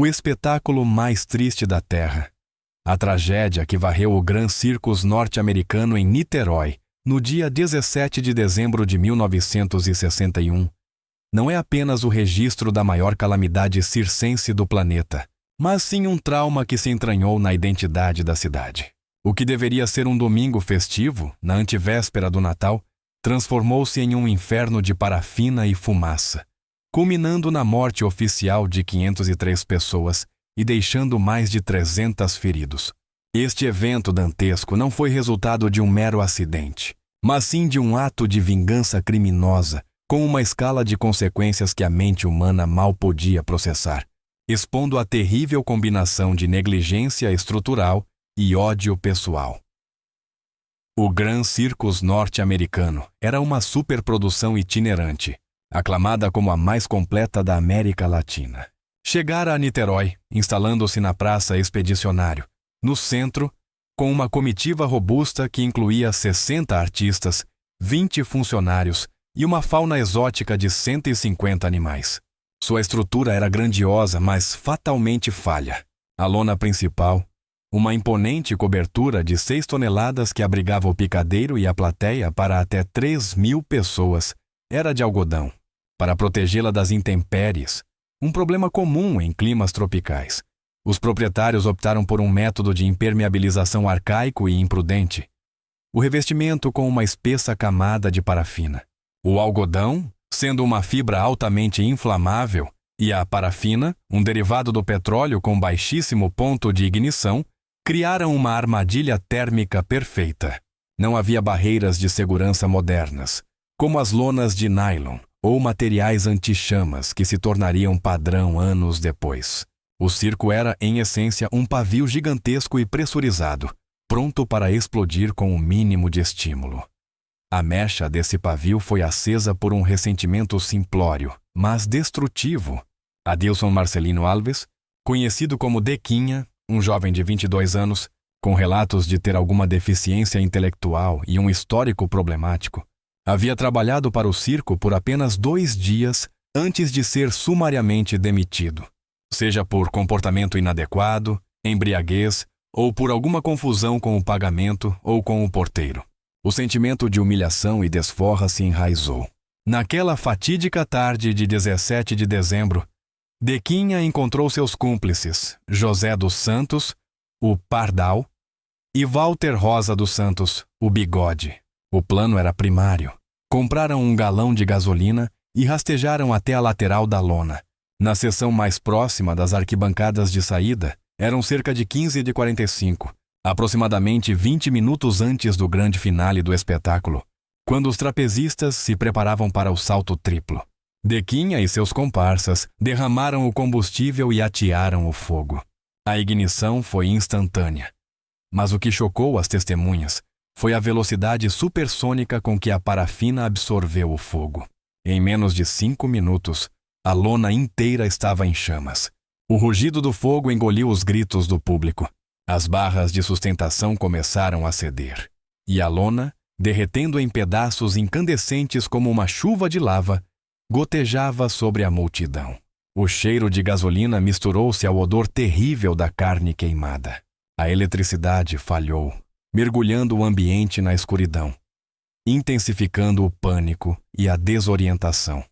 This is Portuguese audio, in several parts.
O espetáculo mais triste da Terra. A tragédia que varreu o Grand Circus norte-americano em Niterói, no dia 17 de dezembro de 1961, não é apenas o registro da maior calamidade circense do planeta, mas sim um trauma que se entranhou na identidade da cidade. O que deveria ser um domingo festivo, na antevéspera do Natal, transformou-se em um inferno de parafina e fumaça, culminando na morte oficial de 503 pessoas e deixando mais de 300 feridos. Este evento dantesco não foi resultado de um mero acidente, mas sim de um ato de vingança criminosa, com uma escala de consequências que a mente humana mal podia processar, expondo a terrível combinação de negligência estrutural e ódio pessoal. O Grand Circus norte-americano era uma superprodução itinerante, aclamada como a mais completa da América Latina. Chegara a Niterói, instalando-se na Praça Expedicionário, no centro, com uma comitiva robusta que incluía 60 artistas, 20 funcionários e uma fauna exótica de 150 animais. Sua estrutura era grandiosa, mas fatalmente falha. A lona principal, uma imponente cobertura de 6 toneladas que abrigava o picadeiro e a plateia para até 3.000 pessoas, era de algodão, para protegê-la das intempéries, um problema comum em climas tropicais. Os proprietários optaram por um método de impermeabilização arcaico e imprudente. O revestimento com uma espessa camada de parafina. O algodão, sendo uma fibra altamente inflamável, e a parafina, um derivado do petróleo com baixíssimo ponto de ignição, criaram uma armadilha térmica perfeita. Não havia barreiras de segurança modernas, como as lonas de nylon ou materiais anti-chamas que se tornariam padrão anos depois. O circo era, em essência, um pavio gigantesco e pressurizado, pronto para explodir com o mínimo de estímulo. A mecha desse pavio foi acesa por um ressentimento simplório, mas destrutivo. Adilson Marcelino Alves, conhecido como Dequinha, um jovem de 22 anos, com relatos de ter alguma deficiência intelectual e um histórico problemático, havia trabalhado para o circo por apenas 2 dias antes de ser sumariamente demitido, seja por comportamento inadequado, embriaguez ou por alguma confusão com o pagamento ou com o porteiro. O sentimento de humilhação e desforra se enraizou. Naquela fatídica tarde de 17 de dezembro, Dequinha encontrou seus cúmplices, José dos Santos, o Pardal, e Walter Rosa dos Santos, o Bigode. O plano era primário. Compraram um galão de gasolina e rastejaram até a lateral da lona. Na seção mais próxima das arquibancadas de saída, eram cerca de 15h45, aproximadamente 20 minutos antes do grande finale do espetáculo, quando os trapezistas se preparavam para o salto triplo. Dequinha e seus comparsas derramaram o combustível e atearam o fogo. A ignição foi instantânea. Mas o que chocou as testemunhas foi a velocidade supersônica com que a parafina absorveu o fogo. Em menos de 5 minutos, a lona inteira estava em chamas. O rugido do fogo engoliu os gritos do público. As barras de sustentação começaram a ceder. E a lona, derretendo em pedaços incandescentes como uma chuva de lava, gotejava sobre a multidão. O cheiro de gasolina misturou-se ao odor terrível da carne queimada. A eletricidade falhou, mergulhando o ambiente na escuridão, intensificando o pânico e a desorientação.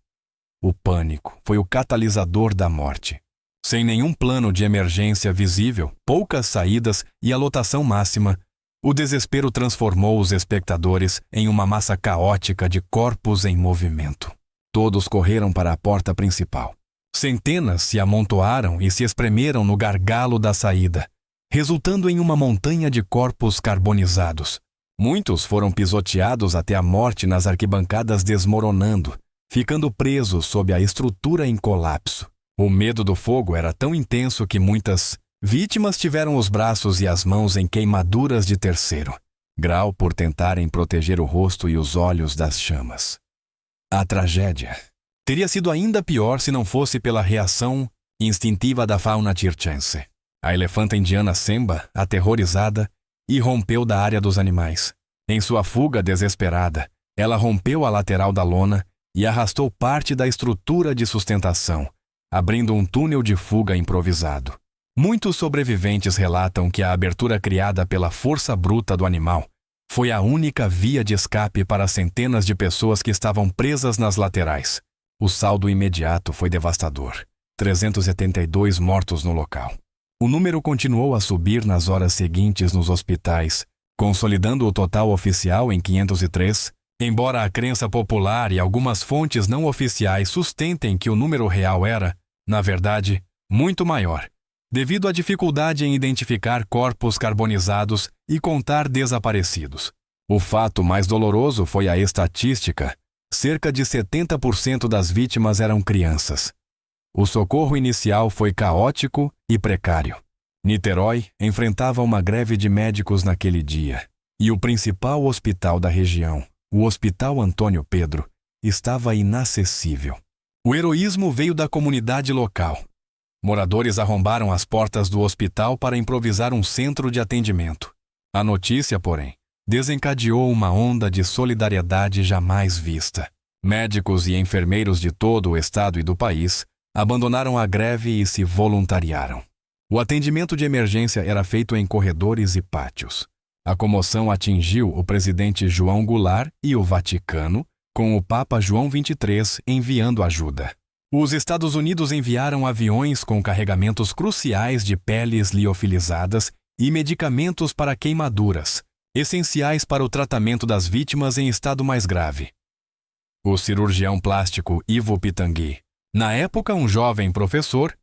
O pânico foi o catalisador da morte. Sem nenhum plano de emergência visível, poucas saídas e a lotação máxima, o desespero transformou os espectadores em uma massa caótica de corpos em movimento. Todos correram para a porta principal. Centenas se amontoaram e se espremeram no gargalo da saída, resultando em uma montanha de corpos carbonizados. Muitos foram pisoteados até a morte nas arquibancadas desmoronando, ficando presos sob a estrutura em colapso. O medo do fogo era tão intenso que muitas vítimas tiveram os braços e as mãos em queimaduras de terceiro grau por tentarem proteger o rosto e os olhos das chamas. A tragédia teria sido ainda pior se não fosse pela reação instintiva da fauna circense. A elefanta indiana Semba, aterrorizada, irrompeu da área dos animais. Em sua fuga desesperada, ela rompeu a lateral da lona e arrastou parte da estrutura de sustentação, abrindo um túnel de fuga improvisado. Muitos sobreviventes relatam que a abertura criada pela força bruta do animal foi a única via de escape para centenas de pessoas que estavam presas nas laterais. O saldo imediato foi devastador: 372 mortos no local. O número continuou a subir nas horas seguintes nos hospitais, consolidando o total oficial em 503, embora a crença popular e algumas fontes não oficiais sustentem que o número real era, na verdade, muito maior, devido à dificuldade em identificar corpos carbonizados e contar desaparecidos. O fato mais doloroso foi a estatística: cerca de 70% das vítimas eram crianças. O socorro inicial foi caótico e precário. Niterói enfrentava uma greve de médicos naquele dia, e o principal hospital da região, o Hospital Antônio Pedro, estava inacessível. O heroísmo veio da comunidade local. Moradores arrombaram as portas do hospital para improvisar um centro de atendimento. A notícia, porém, desencadeou uma onda de solidariedade jamais vista. Médicos e enfermeiros de todo o estado e do país abandonaram a greve e se voluntariaram. O atendimento de emergência era feito em corredores e pátios. A comoção atingiu o presidente João Goulart e o Vaticano, com o Papa João XXIII enviando ajuda. Os Estados Unidos enviaram aviões com carregamentos cruciais de peles liofilizadas e medicamentos para queimaduras, essenciais para o tratamento das vítimas em estado mais grave. O cirurgião plástico Ivo Pitangui, na época um jovem professor,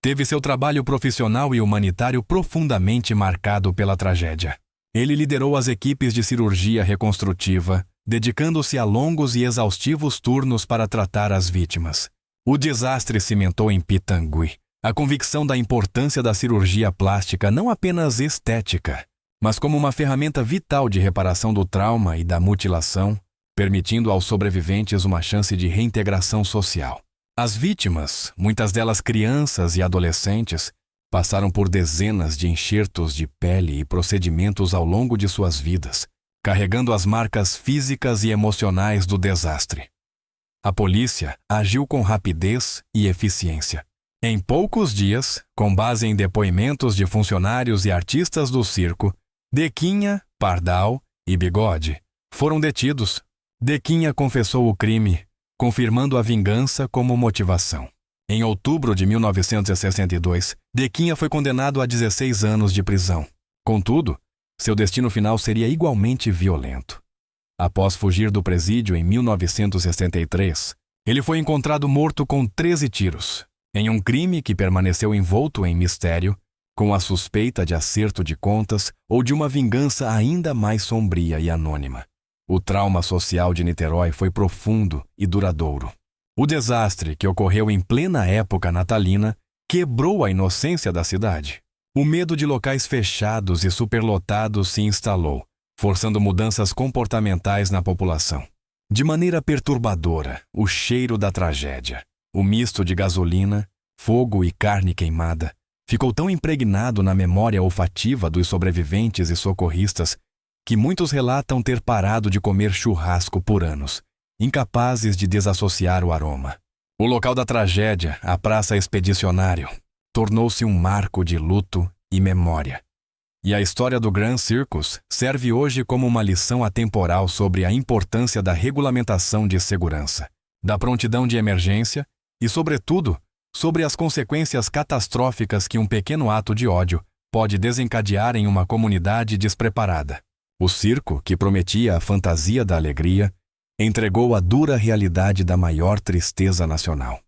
teve seu trabalho profissional e humanitário profundamente marcado pela tragédia. Ele liderou as equipes de cirurgia reconstrutiva, dedicando-se a longos e exaustivos turnos para tratar as vítimas. O desastre cimentou em Pitangui a convicção da importância da cirurgia plástica não apenas estética, mas como uma ferramenta vital de reparação do trauma e da mutilação, permitindo aos sobreviventes uma chance de reintegração social. As vítimas, muitas delas crianças e adolescentes, passaram por dezenas de enxertos de pele e procedimentos ao longo de suas vidas, carregando as marcas físicas e emocionais do desastre. A polícia agiu com rapidez e eficiência. Em poucos dias, com base em depoimentos de funcionários e artistas do circo, Dequinha, Pardal e Bigode foram detidos. Dequinha confessou o crime, confirmando a vingança como motivação. Em outubro de 1962, Dequinha foi condenado a 16 anos de prisão. Contudo, seu destino final seria igualmente violento. Após fugir do presídio em 1963, ele foi encontrado morto com 13 tiros, em um crime que permaneceu envolto em mistério, com a suspeita de acerto de contas ou de uma vingança ainda mais sombria e anônima. O trauma social de Niterói foi profundo e duradouro. O desastre, que ocorreu em plena época natalina, quebrou a inocência da cidade. O medo de locais fechados e superlotados se instalou, forçando mudanças comportamentais na população. De maneira perturbadora, o cheiro da tragédia, o misto de gasolina, fogo e carne queimada, ficou tão impregnado na memória olfativa dos sobreviventes e socorristas que muitos relatam ter parado de comer churrasco por anos, incapazes de desassociar o aroma. O local da tragédia, a Praça Expedicionário, tornou-se um marco de luto e memória. E a história do Grand Circus serve hoje como uma lição atemporal sobre a importância da regulamentação de segurança, da prontidão de emergência e, sobretudo, sobre as consequências catastróficas que um pequeno ato de ódio pode desencadear em uma comunidade despreparada. O circo, que prometia a fantasia da alegria, entregou a dura realidade da maior tristeza nacional.